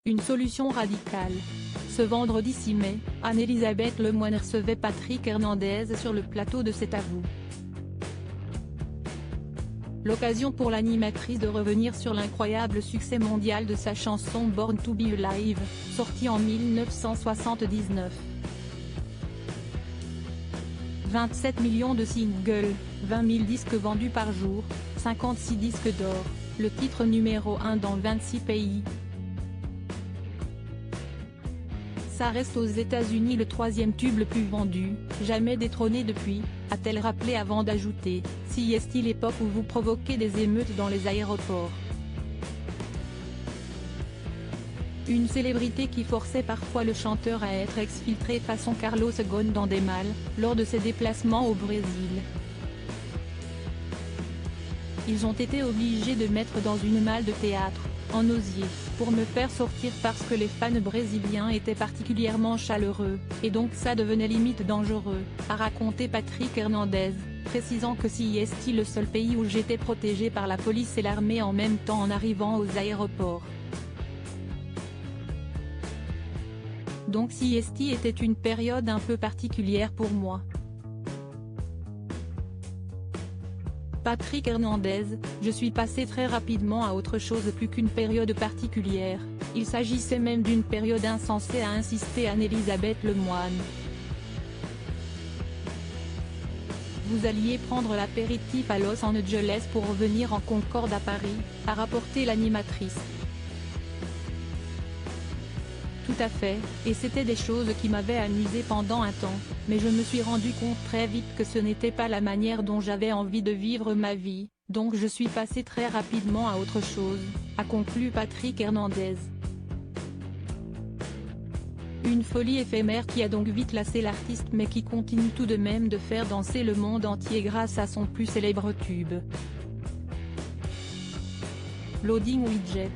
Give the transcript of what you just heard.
Une solution radicale. Ce vendredi 6 mai, Anne-Elisabeth Lemoine recevait Patrick Hernandez sur le plateau de C'est à vous. L'occasion pour l'animatrice de revenir sur l'incroyable succès mondial de sa chanson Born to be Alive, sortie en 1979. 27 millions de singles, 20 000 disques vendus par jour, 56 disques d'or, le titre numéro 1 dans 26 pays. Ça reste aux États-Unis le troisième tube le plus vendu, jamais détrôné depuis, a-t-elle rappelé avant d'ajouter, si est-il l'époque où vous provoquez des émeutes dans les aéroports. Une célébrité qui forçait parfois le chanteur à être exfiltré façon Carlos Ghosn dans des malles, lors de ses déplacements au Brésil. Ils ont été obligés de mettre dans une malle de théâtre, en osier, pour me faire sortir parce que les fans brésiliens étaient particulièrement chaleureux, et donc ça devenait limite dangereux, a raconté Patrick Hernandez, précisant que si est le seul pays où j'étais protégé par la police et l'armée en même temps en arrivant aux aéroports. Donc si était une période un peu particulière pour moi. Patrick Hernandez, je suis passé très rapidement à autre chose plus qu'une période particulière, il s'agissait même d'une période insensée, a insisté Anne-Elisabeth Lemoine. Vous alliez prendre l'apéritif à Los Angeles pour revenir en Concorde à Paris, a rapporté l'animatrice. Tout à fait, et c'était des choses qui m'avaient amusé pendant un temps, mais je me suis rendu compte très vite que ce n'était pas la manière dont j'avais envie de vivre ma vie, donc je suis passé très rapidement à autre chose, a conclu Patrick Hernandez. Une folie éphémère qui a donc vite lassé l'artiste mais qui continue tout de même de faire danser le monde entier grâce à son plus célèbre tube. Loading Widget.